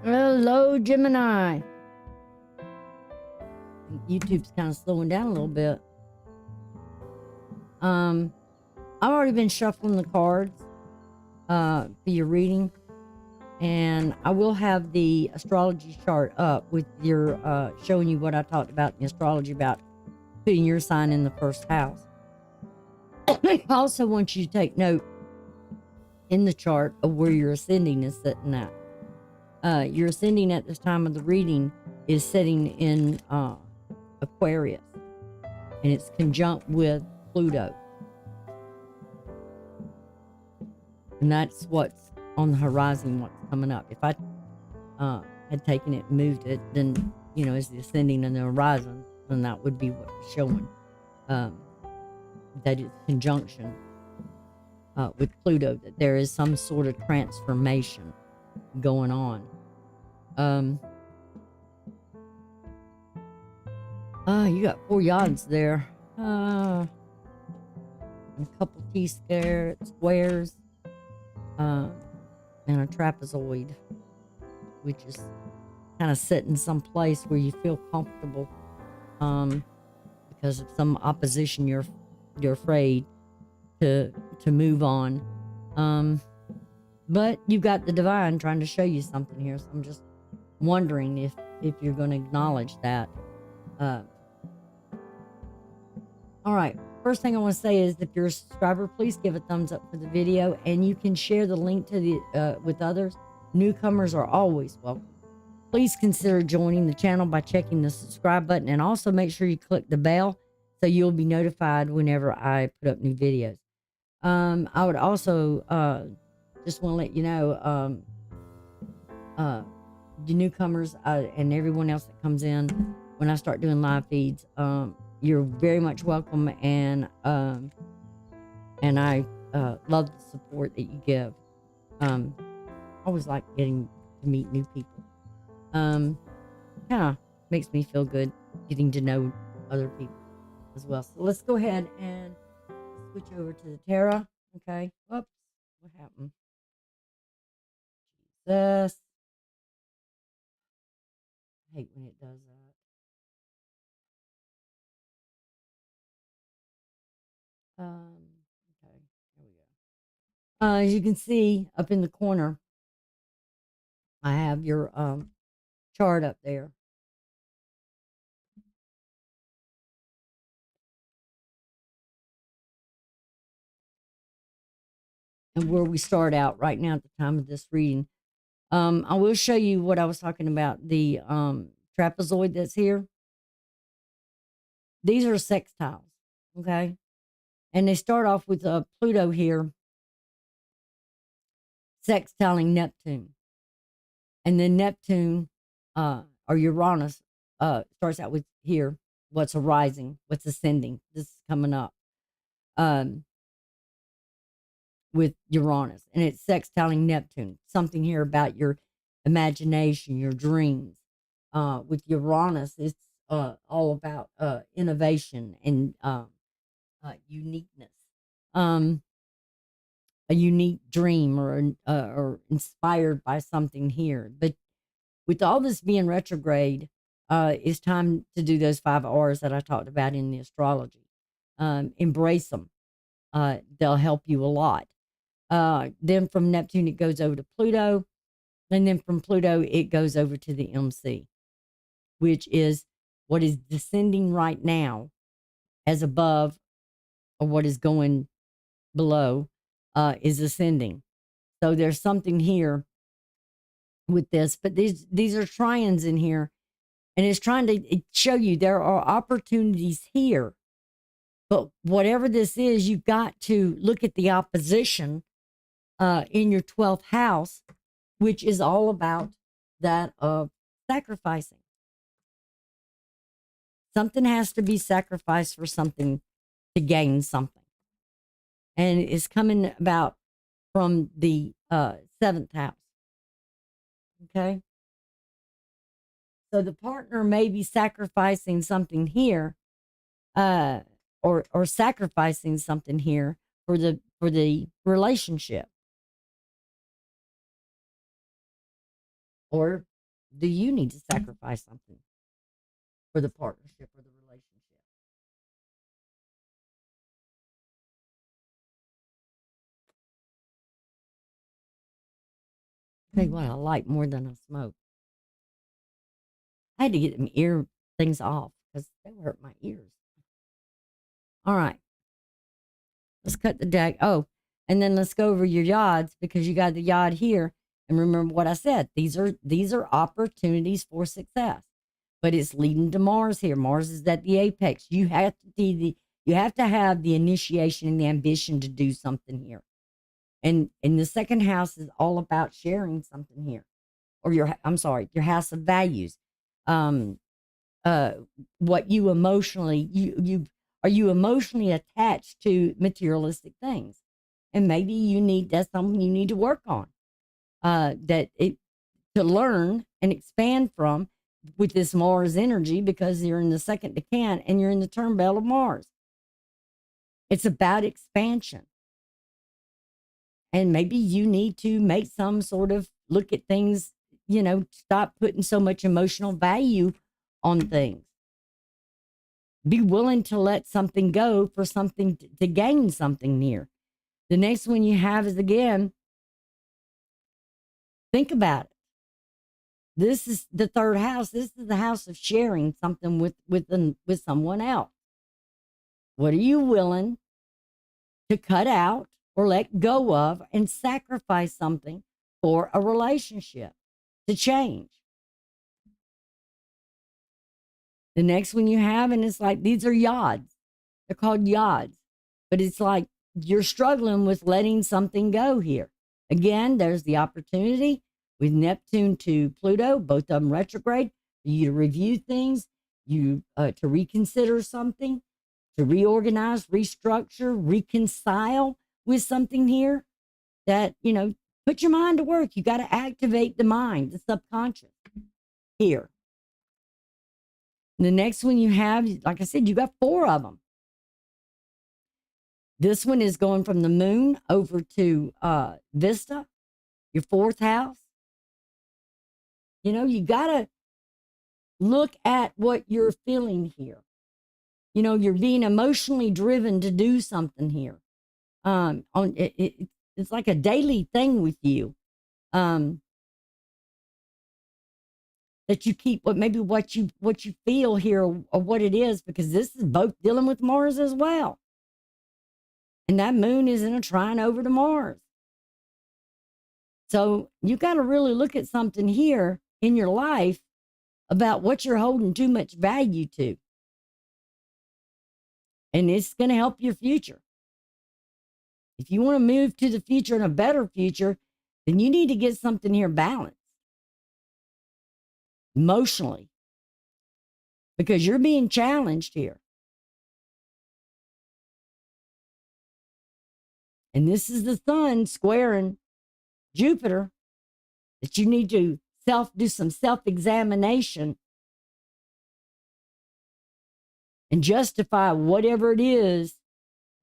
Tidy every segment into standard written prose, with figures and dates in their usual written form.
Hello, Gemini. YouTube's kind of slowing down a little bit. I've already been shuffling the cards for your reading, and I will have the astrology chart up with your showing you what I talked about in the astrology about putting your sign in the first house. I also want you to take note in the chart of where your ascending is sitting at. Your ascending at this time of the reading is sitting in Aquarius, and it's conjunct with Pluto. And that's what's on the horizon, what's coming up. If I had taken it and moved it, then, you know, as the ascending on the horizon, then that would be what's showing that it's conjunction with Pluto, that there is some sort of transformation going on. You got 4 yards there. And a couple T-squares. And a trapezoid, which is kind of sitting someplace where you feel comfortable, because of some opposition you're afraid to move on, but you've got the divine trying to show you something here. So I'm just wondering if you're going to acknowledge that. All right. First thing I want to say is, if you're a subscriber, please give a thumbs up for the video, and you can share the link to the with others. Newcomers are always welcome. Please consider joining the channel by checking the subscribe button, and also make sure you click the bell so you'll be notified whenever I put up new videos. I would also just want to let you know, the newcomers and everyone else that comes in when I start doing live feeds, you're very much welcome, and I love the support that you give. I always like getting to meet new people. Kind of makes me feel good getting to know other people as well. So let's go ahead and switch over to the tarot. Okay. Whoops. What happened? Jesus. I hate when it does that. Okay, here we go. As you can see up in the corner, I have your chart up there. And where we start out right now at the time of this reading. I will show you what I was talking about, the trapezoid that's here. These are sextiles, okay? And they start off with Pluto here, sextiling Neptune. And then Neptune, or Uranus, starts out with here, what's arising, what's ascending. This is coming up with Uranus. And it's sextiling Neptune. Something here about your imagination, your dreams. With Uranus, it's all about innovation and uniqueness. A unique dream, or inspired by something here. But with all this being retrograde, it's time to do those 5 R's that I talked about in the astrology. Embrace them. They'll help you a lot. Then from Neptune, it goes over to Pluto. And then from Pluto, it goes over to the MC, which is what is descending right now as above, or what is going below is ascending. So there's something here with this, but these are trions in here, and it's trying to show you there are opportunities here. But whatever this is, you've got to look at the opposition in your 12th house, which is all about that of sacrificing. Something has to be sacrificed for something to gain something. And it's coming about from the 7th house. Okay. So the partner may be sacrificing something here, or sacrificing something here for the relationship. Or Do you need to sacrifice something for the partnership or the relationship? Tell you what, I like more than I smoke. I had to get them ear things off because they would hurt my ears. All right, let's cut the deck. Oh, and then let's go over your yods because you got the yod here. And remember what I said. These are opportunities for success, but it's leading to Mars here. Mars is at the apex. You have to have the initiation and the ambition to do something here. And the second house is all about sharing something here, or your house of values. Um, what you emotionally you are you emotionally attached to materialistic things, and maybe that's something you need to work on. That it to learn and expand from with this Mars energy because you're in the second decan and you're in the term belt of Mars. It's about expansion. And maybe you need to make some sort of look at things, stop putting so much emotional value on things. Be willing to let something go for something to gain something near. The next one you have is, again, think about it. This is the third house. This is the house of sharing something with someone else. What are you willing to cut out or let go of and sacrifice something for a relationship to change? The next one you have, and it's like, these are yods. They're called yods. But it's like you're struggling with letting something go here. Again, there's the opportunity with Neptune to Pluto, both of them retrograde, for you to review things, to reconsider something, to reorganize, restructure, reconcile with something here that, put your mind to work. You got to activate the mind, the subconscious here. The next one you have, like I said, you got 4 of them. This one is going from the moon over to Vista, your 4th house. You got to look at what you're feeling here. You're being emotionally driven to do something here. It's like a daily thing with you. That you keep what you feel here or what it is, because this is both dealing with Mars as well. And that moon is in a trine over to Mars. So you got to really look at something here in your life about what you're holding too much value to. And it's going to help your future. If you want to move to the future and a better future, then you need to get something here balanced emotionally, because you're being challenged here. And this is the sun squaring Jupiter, that you need to do some self-examination and justify whatever it is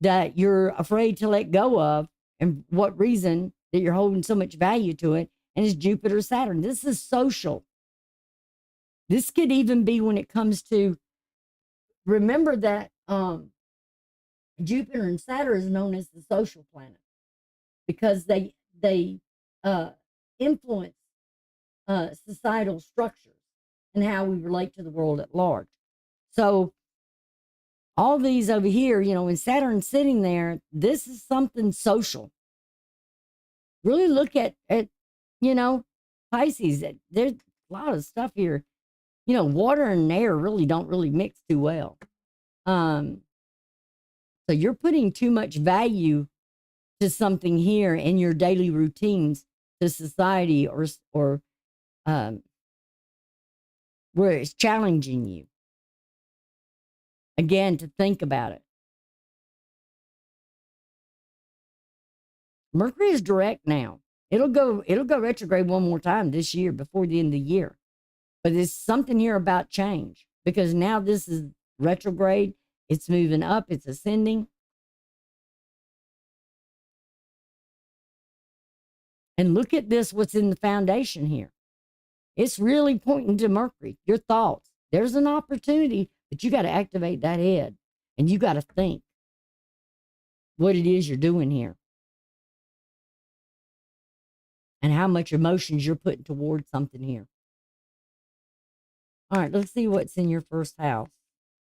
that you're afraid to let go of and what reason that you're holding so much value to it. And it's Jupiter, Saturn. This is social. This could even be when it comes to, remember that Jupiter and Saturn is known as the social planet because they influence societal structures and how we relate to the world at large. So all these over here, when Saturn's sitting there, this is something social. Really look at Pisces. There's a lot of stuff here. Water and air don't really mix too well. So you're putting too much value to something here in your daily routines to society or where it's challenging you. Again, to think about it. Mercury is direct now. It'll go retrograde one more time this year before the end of the year. But there's something here about change, because now this is retrograde. It's moving up. It's ascending. And look at this, what's in the foundation here. It's really pointing to Mercury, your thoughts. There's an opportunity, but you got to activate that head and you got to think what it is you're doing here and how much emotions you're putting towards something here. All right, let's see what's in your first house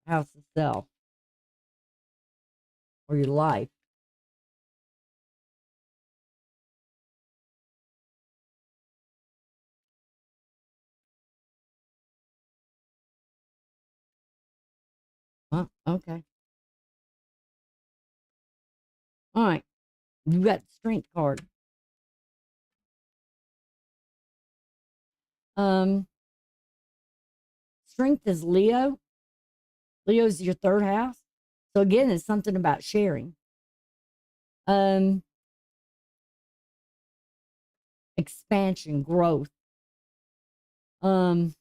itself, or your life. Okay. All right. You got the strength card. Um, Strength is Leo. Leo's your third house. So again, it's something about sharing. Um, Expansion, growth. Um,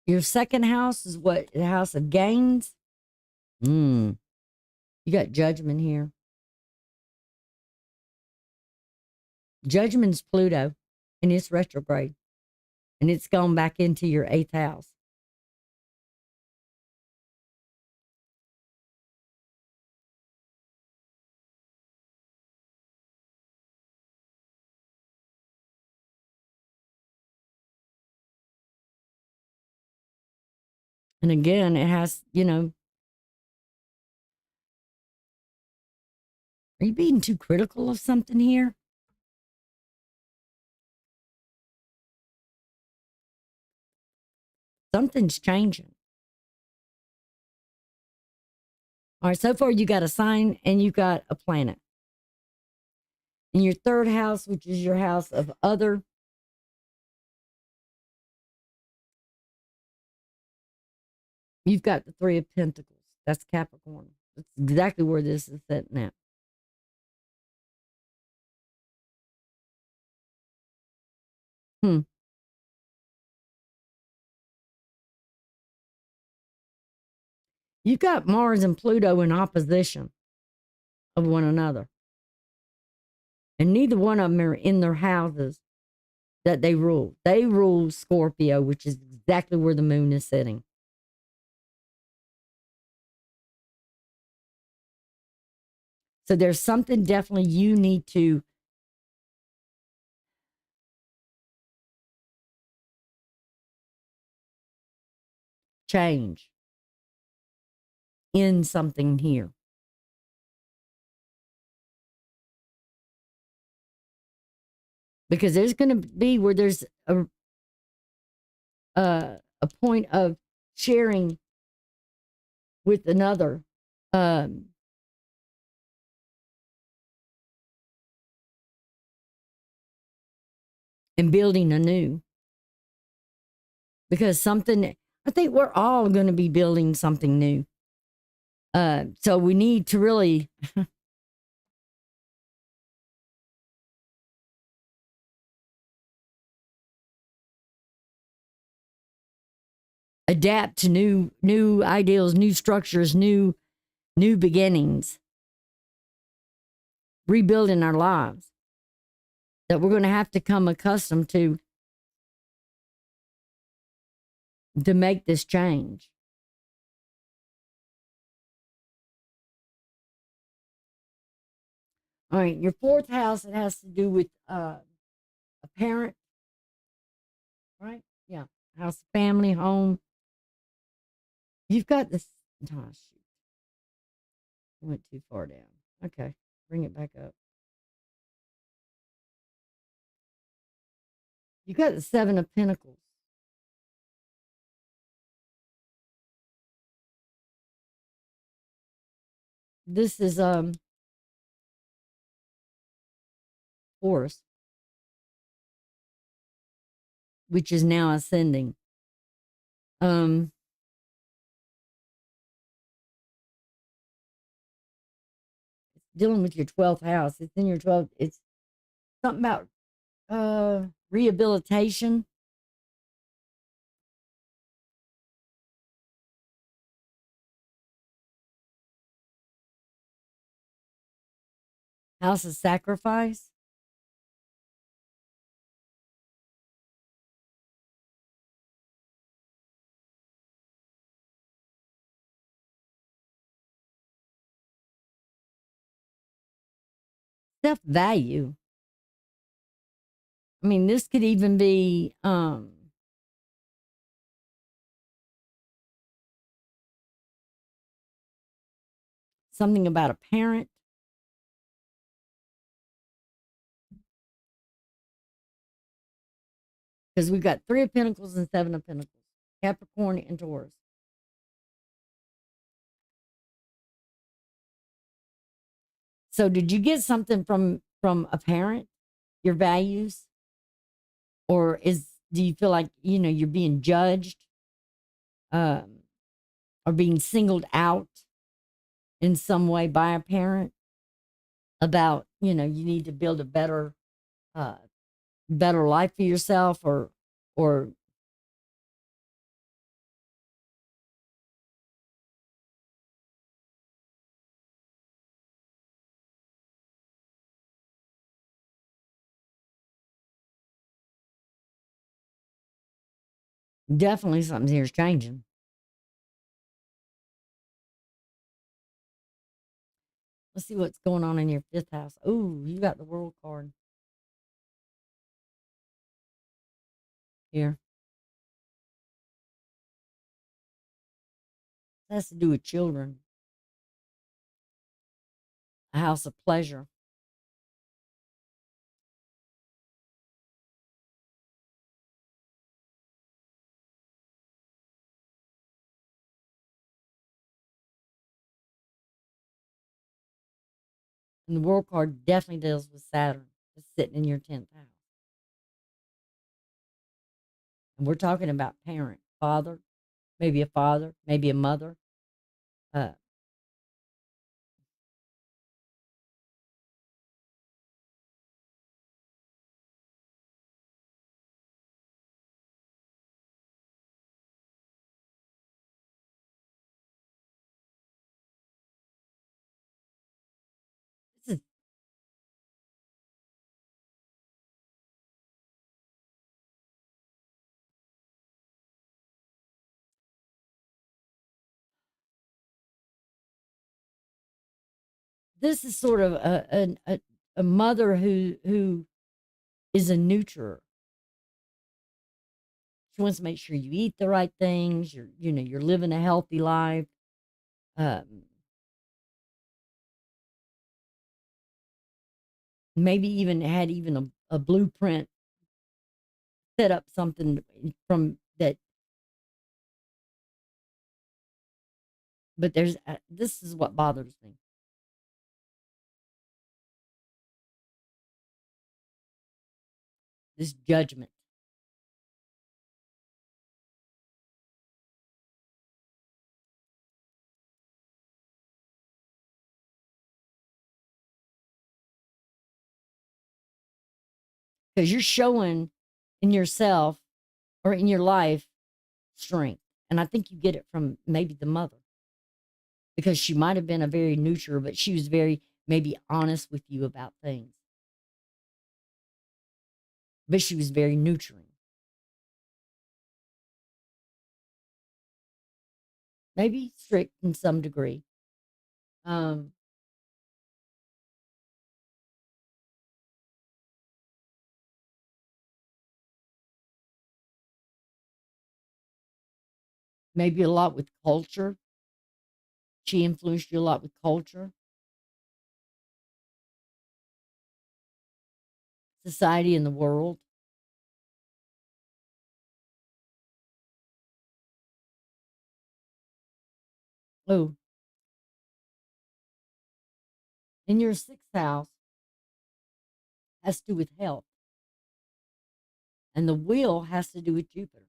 your second house is what? The house of gains. You got Judgment here. Judgment's Pluto, and it's retrograde, and it's gone back into your eighth house. And again, it has, are you being too critical of something here? Something's changing. All right, so far you got a sign and you got a planet. In your third house, which is your house of other, you've got the Three of Pentacles. That's Capricorn. That's exactly where this is sitting at. Hmm. You've got Mars and Pluto in opposition of one another. And neither one of them are in their houses that they rule. They rule Scorpio, which is exactly where the moon is sitting. So there's something definitely you need to change in something here. Because there's going to be where there's a point of sharing with another. And building anew. Because something, I think we're all going to be building something new. So we need to really adapt to new ideals, new structures, new beginnings, rebuilding our lives that we're going to have to come accustomed to make this change. All right, your fourth house, it has to do with a parent, right? Yeah, house, family, home. You've got this. Oh, shoot. I went too far down. Okay, bring it back up. You got the Seven of Pentacles. This is Horus, which is now ascending. Um Dealing with your 12th house. It's in your 12th. It's something about rehabilitation. House of sacrifice. Self value. I mean, this could even be something about a parent, because we've got Three of Pentacles and Seven of Pentacles, Capricorn and Taurus. So, did you get something from a parent? Your values, or do you feel like you're being judged, um, or being singled out in some way by a parent about you need to build a uh, better life for yourself, or definitely something here's changing. Let's see what's going on in your fifth house. Ooh, you got the World card here. It has to do with children, a house of pleasure. And the World card definitely deals with Saturn. It's sitting in your 10th house. And we're talking about parent, father, maybe a mother. Uh, this is this is sort of a mother who is a nurturer. She wants to make sure you eat the right things. You're living a healthy life. Um, Maybe even had even a blueprint, set up something from that. But this is what bothers me: this judgment, because you're showing in yourself or in your life strength, and I think you get it from maybe the mother, because she might have been a very nurturer, but she was very maybe honest with you about things, but she was very nurturing, maybe strict in some degree. Um, Maybe a lot with culture. She influenced you a lot with culture, society, and the world. Oh, in your sixth house has to do with health, and the wheel has to do with Jupiter.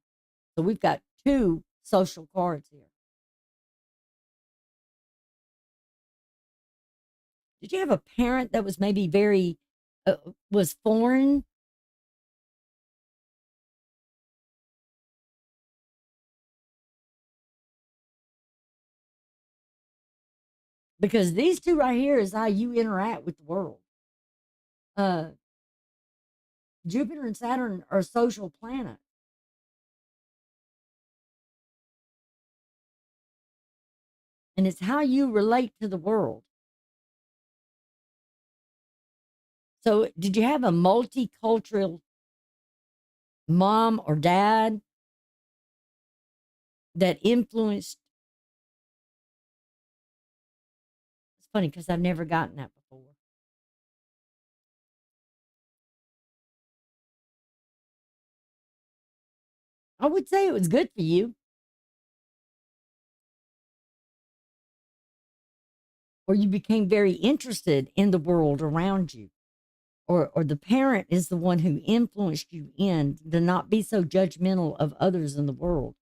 So we've got two social cards here. Did you have a parent that was maybe very was foreign? Because these two right here is how you interact with the world. Uh, Jupiter and Saturn are social planets. And it's how you relate to the world. So, did you have a multicultural mom or dad that influenced? It's funny because I've never gotten that before. I would say it was good for you, or you became very interested in the world around you, or the parent is the one who influenced you in to not be so judgmental of others in the world.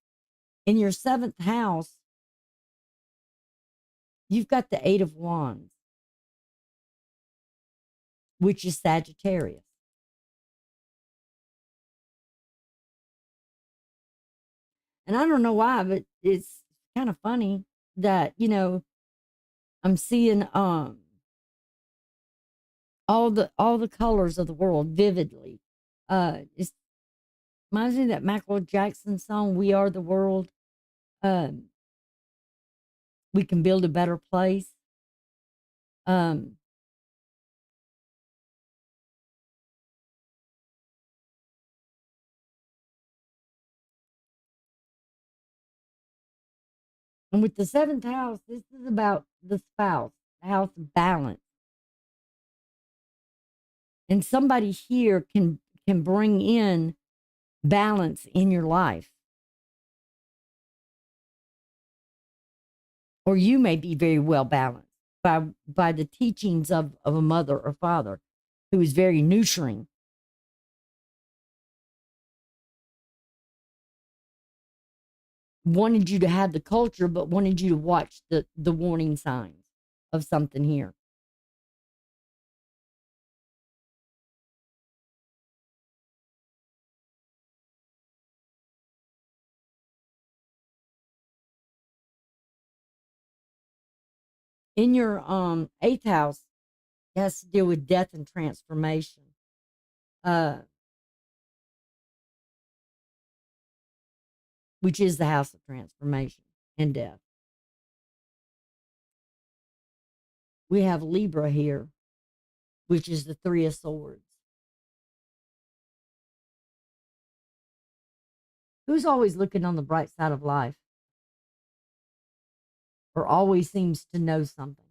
In your seventh house, you've got the Eight of Wands, which is Sagittarius. And I don't know why, but it's kind of funny that, I'm seeing all the colors of the world vividly. It reminds me of that Michael Jackson song, "We Are the World." Um, we can build a better place. Um, and with the seventh house, this is about the spouse, the house of balance. And somebody here can bring in balance in your life. Or you may be very well balanced by the teachings of a mother or father who is very nurturing, wanted you to have the culture, but wanted you to watch the warning signs of something here. In your eighth house, it has to deal with death and transformation. Uh, which is the house of transformation and death. We have Libra here, which is the Three of Swords. Who's always looking on the bright side of life or always seems to know something?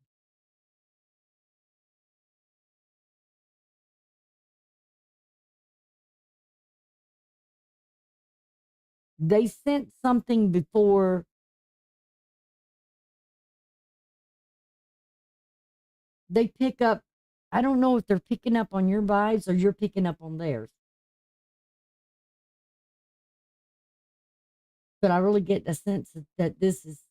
They sent something before they pick up. I don't know if they're picking up on your vibes or you're picking up on theirs, but I really get a sense that this is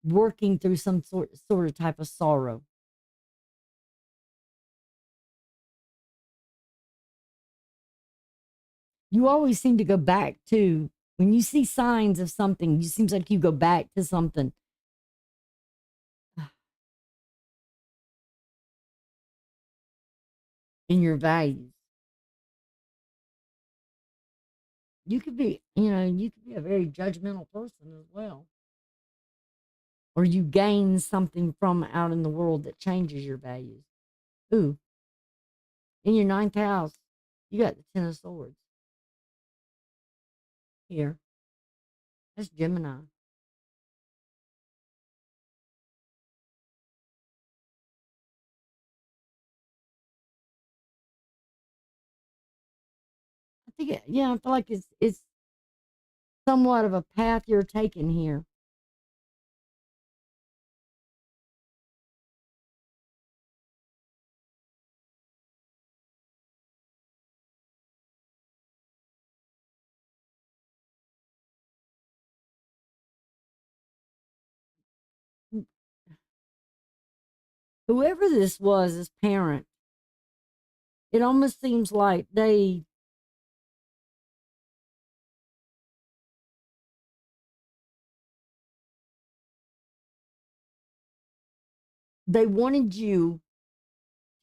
working through some sort of type of sorrow. You always seem to go back to when you see signs of something. You seems like you go back to something in your values. You could be a very judgmental person as well, or you gain something from out in the world that changes your values. Ooh, in your ninth house, you got the Ten of Swords here. That's Gemini. Yeah, I feel like it's somewhat of a path you're taking here. Whoever this was, this parent, it almost seems like they wanted you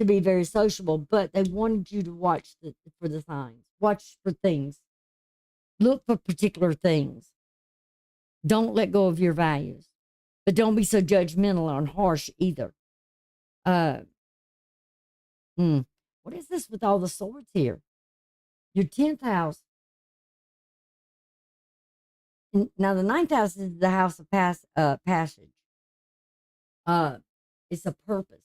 to be very sociable, but they wanted you to watch for the signs, watch for things, look for particular things. Don't let go of your values, but don't be so judgmental and harsh either. Uh, what is this with all the swords here? Your 10th house. Now, the ninth house is the house of passage. Uh, it's a purpose.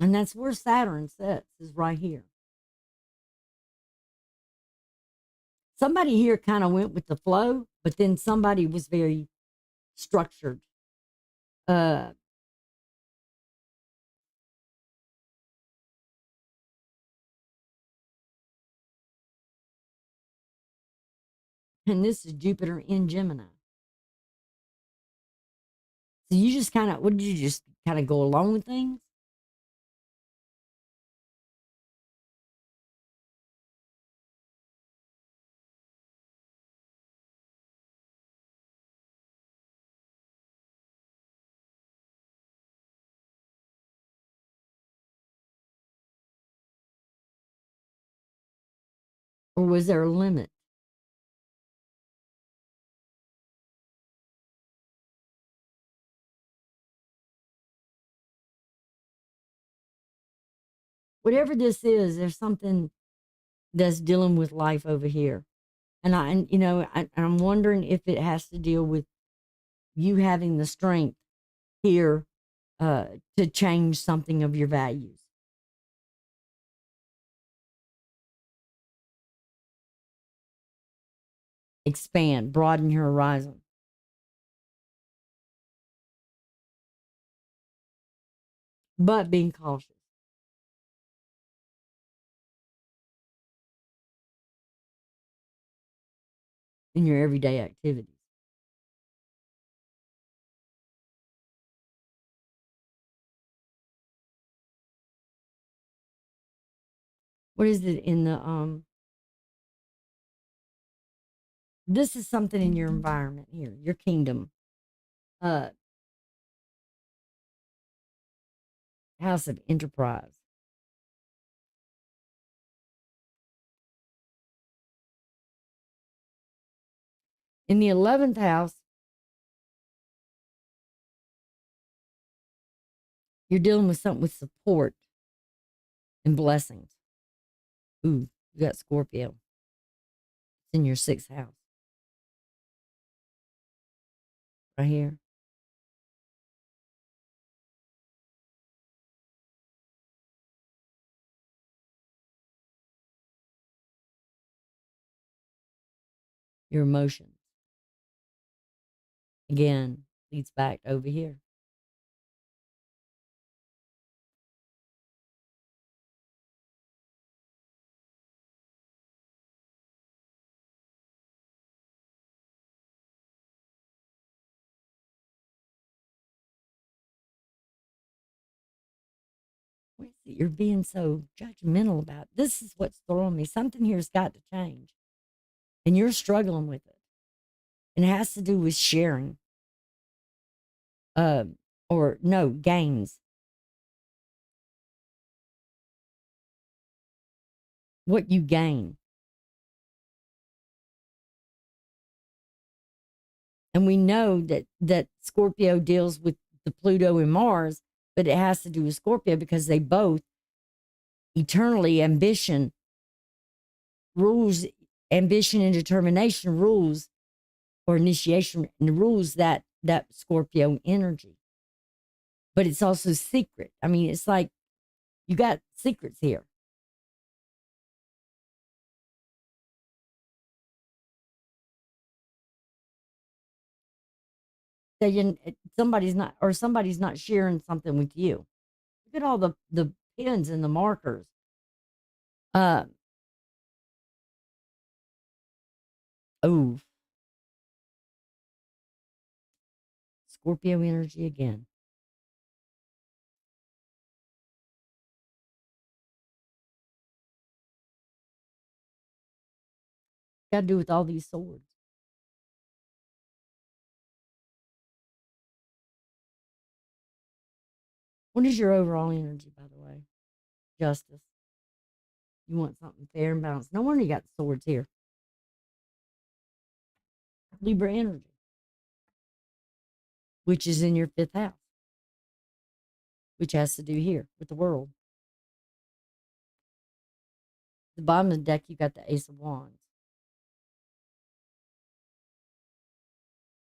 And that's where Saturn sits, is right here. Somebody here kind of went with the flow, but then somebody was very structured. Uh, and this is Jupiter in Gemini. So you just kind of, what did you just kind of go along with things? Or was there a limit? Whatever this is, there's something that's dealing with life over here. And I'm wondering if it has to deal with you having the strength here uh, to change something of your values. Expand, broaden your horizon. But being cautious in your everyday activities. What is it in the this is something in your environment here, your kingdom. Uh House of enterprise. In the 11th house, you're dealing with something with support and blessings. Ooh, you got Scorpio. It's in your 6th house. Right here. Your emotions. Again, leads back over here. What is it you're being so judgmental about? This is what's throwing me. Something here's got to change. And you're struggling with it. And it has to do with sharing. Uh, or no, gains. What you gain. And we know that Scorpio deals with the Pluto and Mars, but it has to do with Scorpio because they both eternally rules, ambition and determination rules, or initiation and rules that Scorpio energy. But it's also secret. I mean, it's like you got secrets here. That somebody's not sharing something with you. Look at all the pins and the markers. Uh oh, Scorpio energy again. Got to do with all these swords. What is your overall energy, by the way? Justice. You want something fair and balanced. No wonder you got the swords here. Libra energy, which is in your fifth house, which has to do here with the world. The bottom of the deck, you got the Ace of Wands,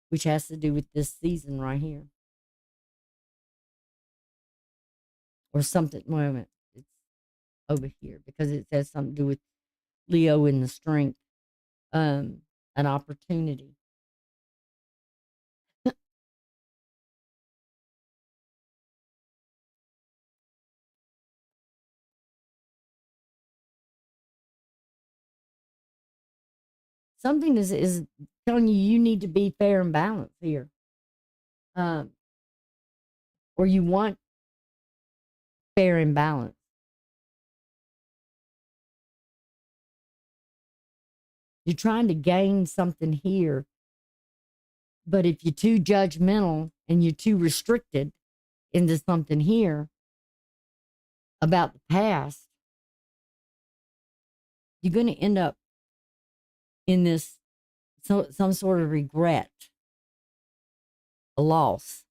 which has to do with this season right here. Or something, moment, it's over here because it has something to do with Leo in the strength, an opportunity. Something is telling you you need to be fair and balanced here. Um, or you want fair and balanced. You're trying to gain something here, but if you're too judgmental and you're too restricted into something here about the past, you're going to end up in this some sort of regret, a loss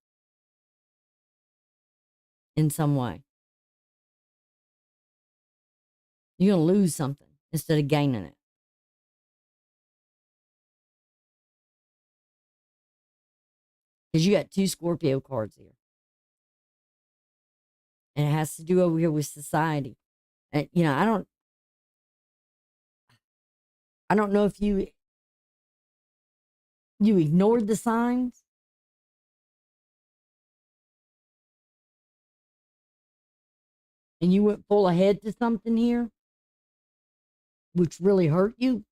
in some way. You're going to lose something instead of gaining it. Because you got two Scorpio cards here. And it has to do over here with society. And, you know, I don't know if you ignored the signs and you went full ahead to something here, which really hurt you.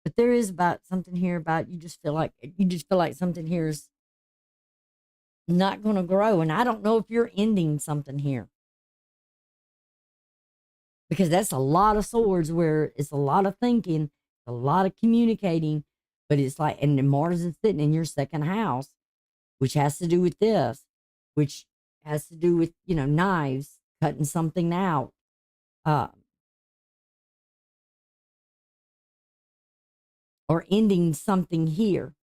But there is about something here about you just feel like something here is not going to grow. And I don't know if you're ending something here. Because that's a lot of swords where it's a lot of thinking, a lot of communicating, but it's like, and then Mars is sitting in your second house, which has to do with this, which has to do with, you know, knives, cutting something out. Uh, or ending something here.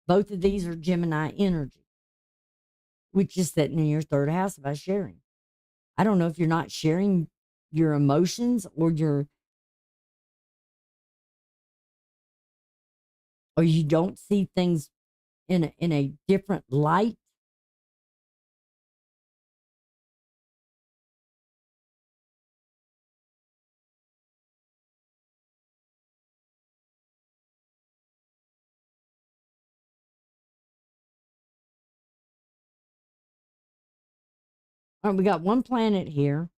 Both of these are Gemini energy, which is sitting in your third house by sharing. I don't know if you're not sharing your emotions or you don't see things in a different light. All right, we got one planet here,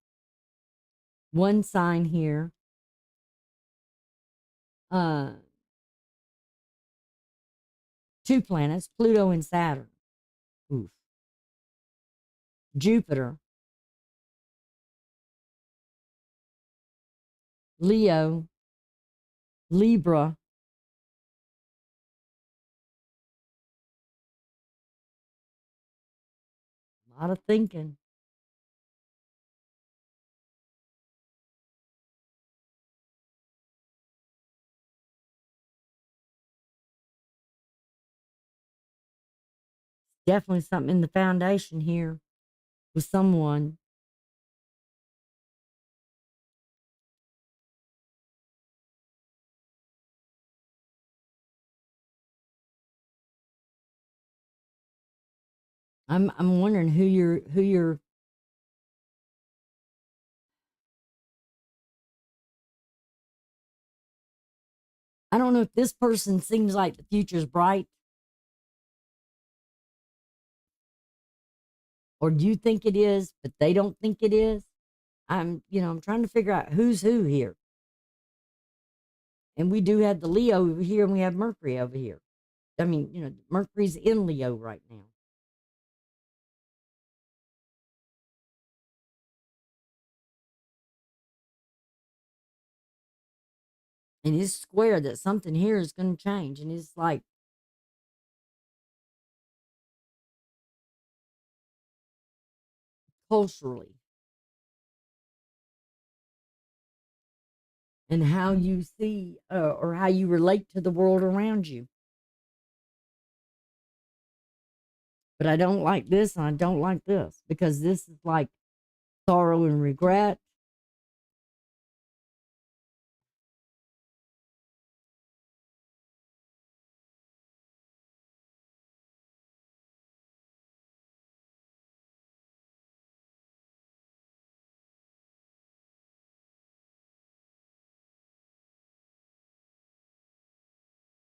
one sign here. Uh, two planets, Pluto and Saturn. Oof. Jupiter, Leo, Libra, a lot of thinking. Definitely something in the foundation here with someone. I'm wondering who you're I don't know if this person seems like the future's bright, or you think it is, but they don't think it is. I'm trying to figure out who's who here. And we do have the Leo over here and we have Mercury over here. I mean, Mercury's in Leo right now. And it's square that something here is going to change. And it's like, culturally, and how you see or how you relate to the world around you. But I don't like this and I don't like this because this is like sorrow and regret.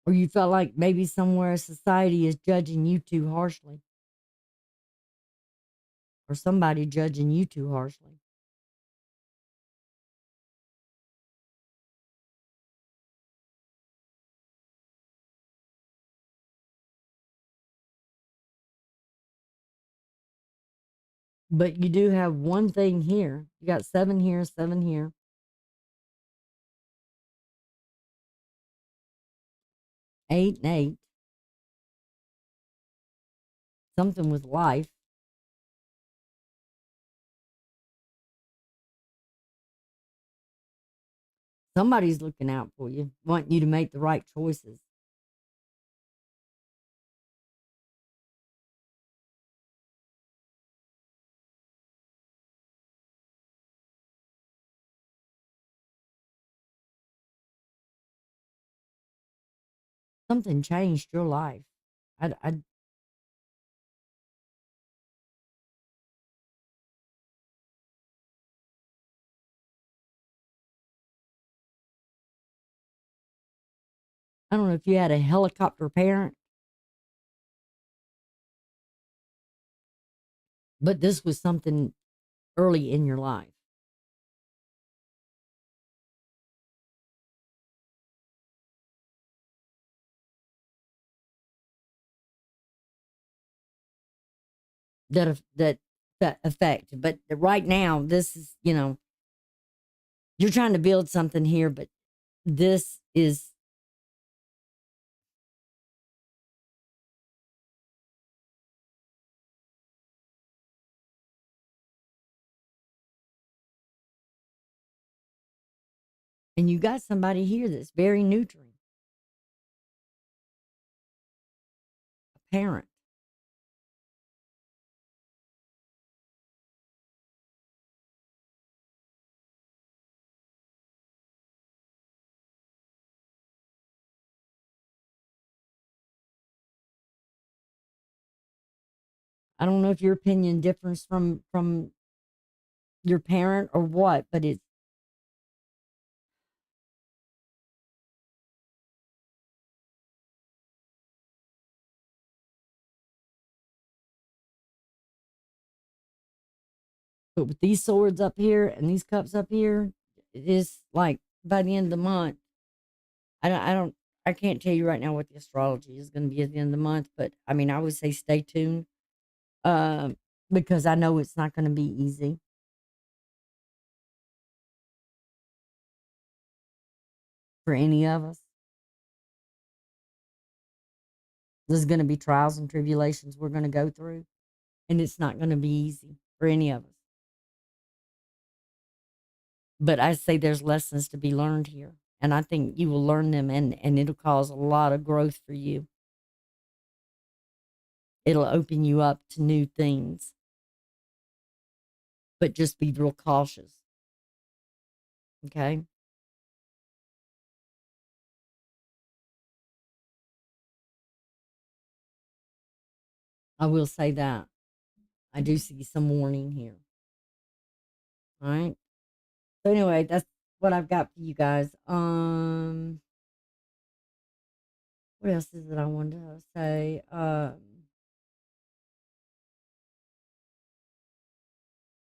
Or you felt like maybe somewhere society is judging you too harshly, or somebody judging you too harshly. But you do have one thing here. You got 7 here, 7 here, 8 and 8. Something with life. Somebody's looking out for you, wanting you to make the right choices. Something changed your life. I don't know if you had a helicopter parent, but this was something early in your life that effect. But right now, this is you're trying to build something here, but this is, and you got somebody here that's very nurturing, a parent. I don't know if your opinion differs from your parent or what, but it's, but with these swords up here and these cups up here, it is like by the end of the month. I can't tell you right now what the astrology is going to be at the end of the month, but I mean, I would say stay tuned, um, because I know it's not going to be easy for any of us. There's going to be trials and tribulations we're going to go through, and it's not going to be easy for any of us. But I say there's lessons to be learned here, and I think you will learn them, and it'll cause a lot of growth for you. It'll open you up to new things, but just be real cautious. Okay. I will say that. I do see some warning here. All right. So anyway, that's what I've got for you guys. what else is it I wanted to say?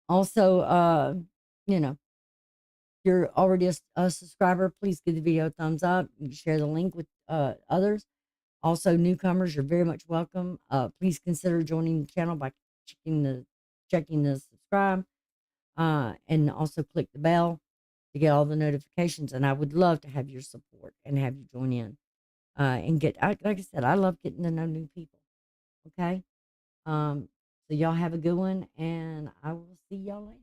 Also, you know, if you're already a subscriber, please give the video a thumbs up. You can share the link with others. Also, newcomers, you're very much welcome. Please consider joining the channel by checking the subscribe, and also click the bell to get all the notifications. And I would love to have your support and have you join in, and like I said, I love getting to know new people. Okay. So y'all have a good one, and I will see y'all later.